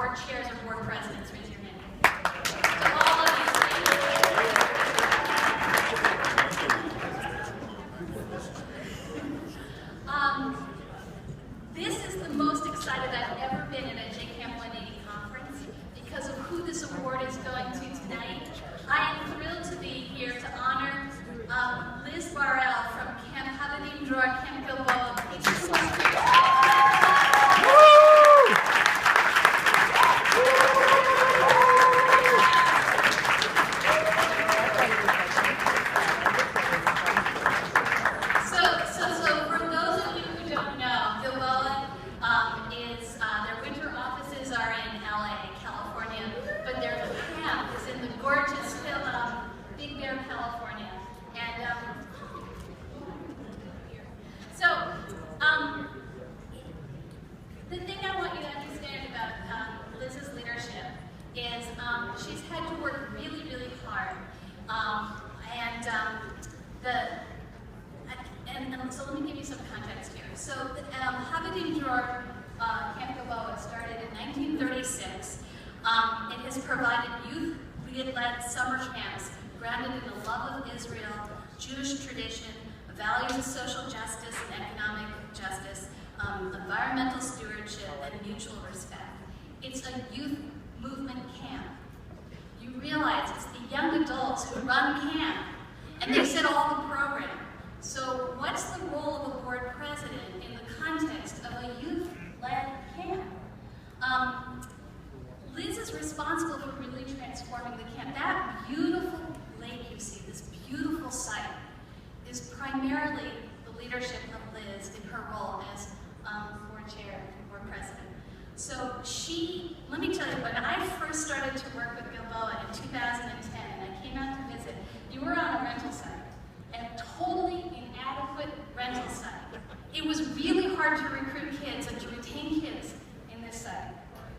board chairs or board presidents, raise your hand. To all of you, this is the most excited I've ever been at a JCamp 180 conference because of who this award is going to tonight. I am thrilled to be here to honor Liz Barrell from Habonim Dror Camp Gilboa. The thing I want you to understand about Liz's leadership is she's had to work really, really hard. So let me give you some context here. So Habonim Dror Camp Gilboa started in 1936. It has provided youth-led summer camps grounded in the love of Israel, Jewish tradition, values of social justice and economic justice, environmental stewardship, and mutual respect. It's a youth movement camp. You realize it's the young adults who run camp, and they set all the program. So what's the role of a board president in the context of a youth-led camp? Liz is responsible for really transforming the camp. That beautiful lake you see, this beautiful site, is primarily the leadership of Liz in her role as board chair and board president. So let me tell you, when I first started to work with Gilboa in 2010, and I came out to visit, you were on a rental site, and a totally inadequate rental site. It was really hard to recruit kids and to retain kids in this site.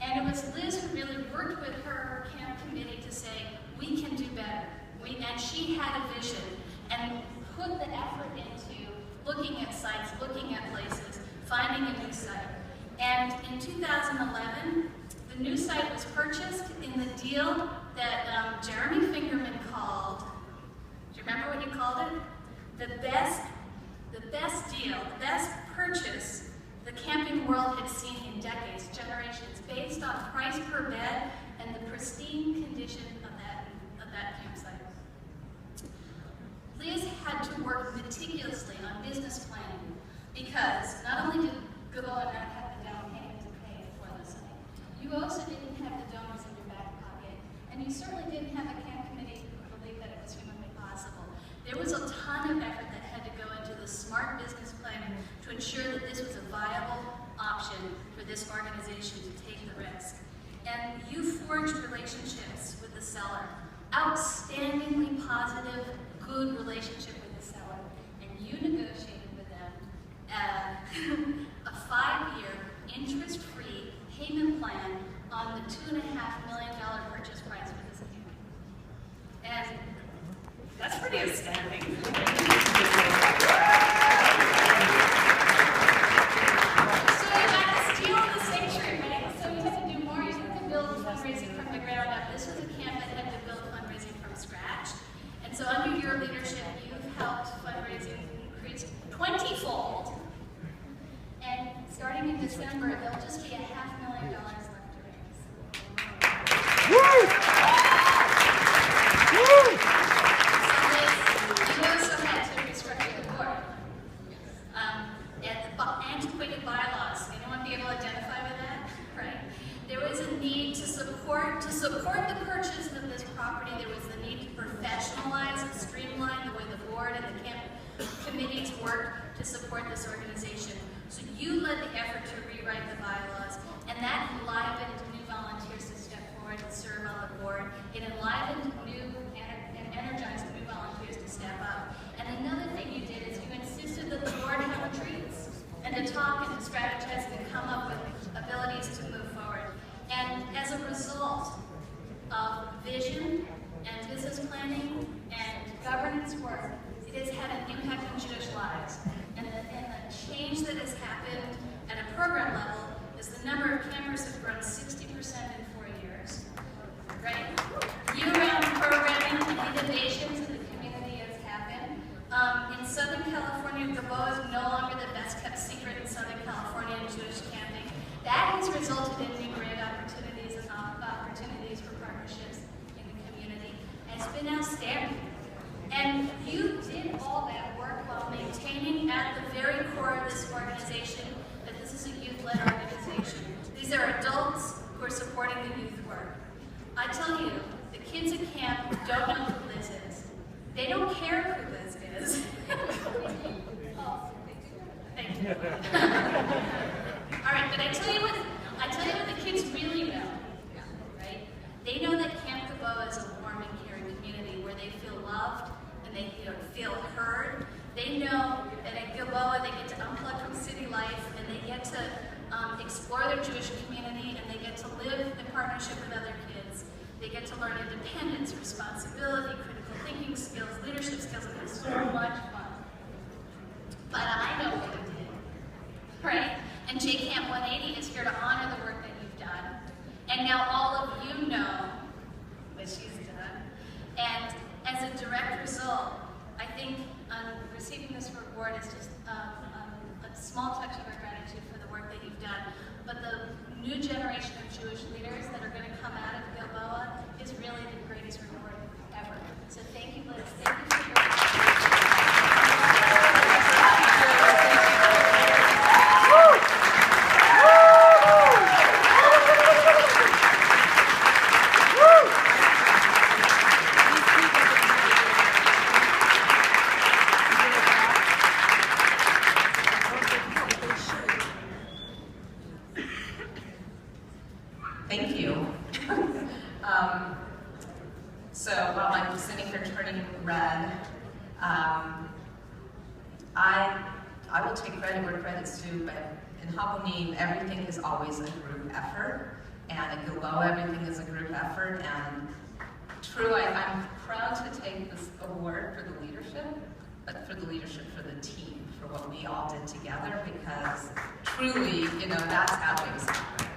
And it was Liz who really worked with her camp committee to say, we can do better. And she had a vision and put the effort into looking at sites, looking at places, finding a new site. And in 2011, the new site was purchased in the deal that Jeremy Fingerman called, do you remember what you called it? The best deal, the best purchase the camping world had seen in decades, generations, based on price per bed and the pristine condition of that campsite. Liz had to work meticulously on business planning because not only did Gilboa not have the down payment to pay for the site, you also didn't have the donors in your back pocket, and you certainly didn't have a camp committee who believed that it was humanly possible. There was a ton of effort that had to go into the smart business planning to ensure that this was a viable option for this organization to take the risk. And you forged relationships with the seller, outstandingly positive, good relationship with the seller, and you negotiated with them a 5-year interest-free payment plan on the $2.5 million purchase price for this camp. And that's pretty astounding. So you got to steal the sanctuary, right? So you had to do more. You had to build fundraising from the ground up. This was a camp that had to build fundraising from scratch. And so under your leadership, you've helped fundraising increase 20-fold. And starting in December, there'll just be $500,000 left to raise. Woo! Woo! You also had to restructure the board. Antiquated bylaws. Anyone be able to identify with that? Right. There was a need to support the purchase of this property. There was the need to professionalize and streamline the way the board and the camp committees worked to support this organization. So you led the effort to rewrite the bylaws, and that enlivened new volunteers to step forward and serve on the board. It enlivened and energized new volunteers to step up. And another thing you did is you insisted that the board have retreats and to talk and to strategize and to come up with abilities to move forward. And as a result of vision and business planning and governance work, it has had an impact on Jewish lives. And the change that has happened at a program level right? Year-round programming and innovations in the community has happened. In Southern California, Gilboa is no longer the best-kept secret in Southern California in Jewish camping. That has resulted in new grant opportunities and opportunities for partnerships in the community. And it's been outstanding. And you did all that work while maintaining at the very core of this organization that this is a youth-led organization. These are adults who are supporting the youth work. I tell you, the kids at camp don't know who Liz is. They don't care who Liz is. Oh, thank you. All right, but I tell you what the kids really know, right? They know that Camp Gilboa is a warm and caring community where they feel loved and they feel heard. They know that at Gilboa they get to unplug from city life and they get to explore their Jewish community and they get to live in partnership with other kids. They get to learn independence, responsibility, critical thinking skills, leadership skills, and it's so much fun. But I know what you did, right? And JCamp 180 is here to honor the work that you've done. And now all of you know what she's done. And as a direct result, I think receiving this reward is just a small touch of our gratitude for the work that you've done. But the new generation of Jewish leaders that are going to come out of Gilboa is really the greatest reward ever. So thank you, Liz. Thank you for your work. Thank you. So while I'm sitting here turning red, I will take credit where credit's due, but in Habonim, everything is always a group effort, and at Gilboa, everything is a group effort, and true, I'm proud to take this award for the leadership, but for the leadership for the team, for what we all did together, because truly, that's how things happen.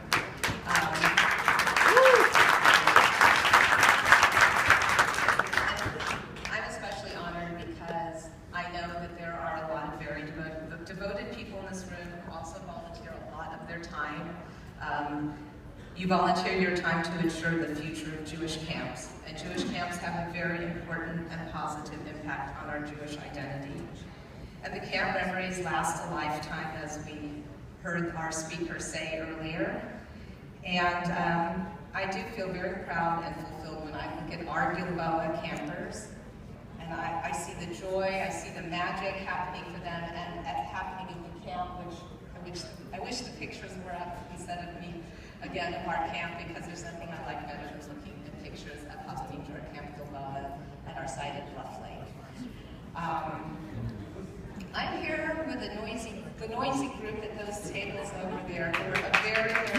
I'm especially honored because I know that there are a lot of very devoted people in this room who also volunteer a lot of their time. You volunteer your time to ensure the future of Jewish camps, and Jewish camps have a very important and positive impact on our Jewish identity. And the camp memories last a lifetime, as we heard our speaker say earlier. And I do feel very proud and fulfilled when I look at our Gilboa campers, and I see the joy, I see the magic happening for them and happening in the camp, which I wish the pictures were up instead of me again of our camp, because there's nothing I like better than looking at pictures of Habonim Dror Camp Gilboa at our site at Bluff Lake. I'm here with the noisy group at those tables over there. They were a very, very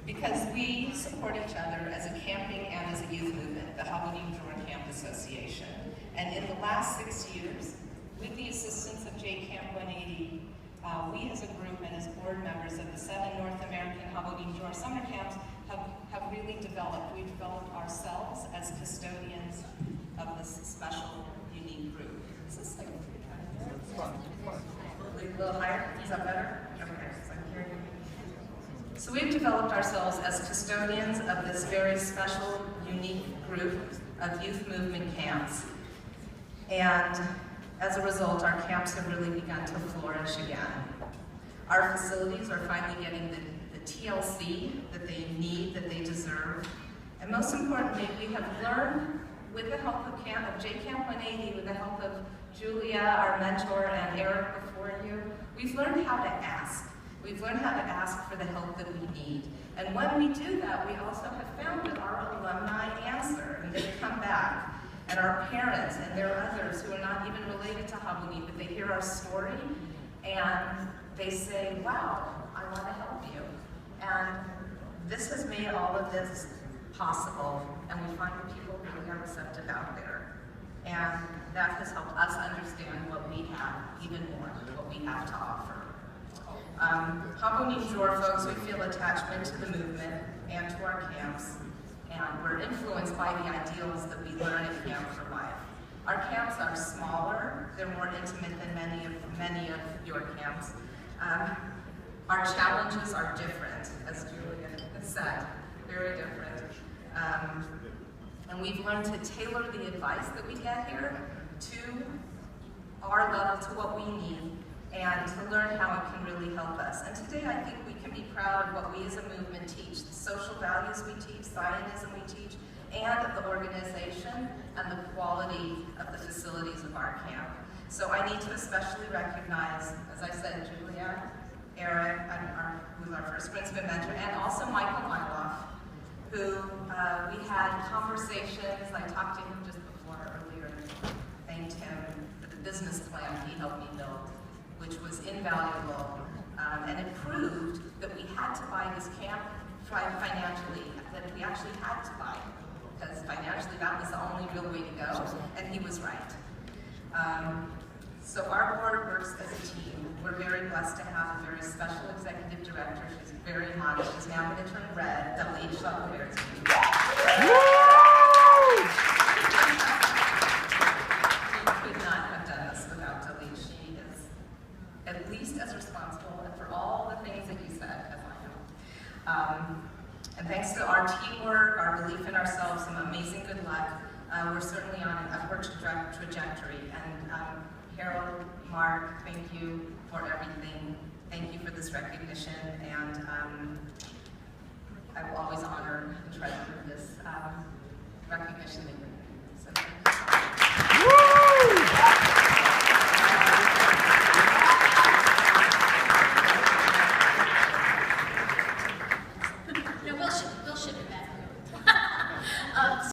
because we support each other as a camping and as a youth movement, the Habonim Dror Camp Association. And in the last 6 years, with the assistance of JCamp 180, we as a group and as board members of the 7 North American Habonim Dror summer camps have really developed. We've developed ourselves as custodians of this special, unique group. Is this like a little higher? Is that better? Okay, so I'm hearing you. So we've developed ourselves as custodians of this very special, unique group of youth movement camps. And as a result, our camps have really begun to flourish again. Our facilities are finally getting the TLC that they need, that they deserve. And most importantly, we have learned, with the help of JCamp 180, with the help of Julia, our mentor, and Eric before you, we've learned how to ask. We've learned how to ask for the help that we need. And when we do that, we also have found that our alumni answer, and they come back. And our parents, and there are others who are not even related to Habonim, but they hear our story, and they say, wow, I want to help you. And this has made all of this possible, and we find that people really are receptive out there. And that has helped us understand what we have, even more, what we have to offer. Habonim Dror folks, we feel attachment to the movement and to our camps, and we're influenced by the ideals that we learn at Camp for Life. Our camps are smaller, they're more intimate than many of your camps. Our challenges are different, as Julia said, very different. And we've learned to tailor the advice that we get here to our level, to what we need, and to learn how it can really help us. And today I think we can be proud of what we as a movement teach, the social values we teach, Zionism we teach, and the organization and the quality of the facilities of our camp. So I need to especially recognize, as I said, Julia, Eric, who's our first principal mentor, and also Michael Myloff, who we had conversations. I talked to him just before earlier, thanked him for the business plan he helped me build, which was invaluable, and it proved that we had to buy this camp financially, that we actually had to buy it, because financially that was the only real way to go, and he was right. So our board works as a team. We're very blessed to have a very special executive director. She's very hot. She's now going to turn red. Dalit Shalaberti. We could not have done this without Dalit. She is at least as responsible and for all the things that you said as I am. And thanks to our teamwork, our belief in ourselves, some amazing good luck, we're certainly on an upward trajectory. And Harold, Mark, thank you for everything. Thank you for this recognition, and I will always honor and treasure this recognition that you're giving. So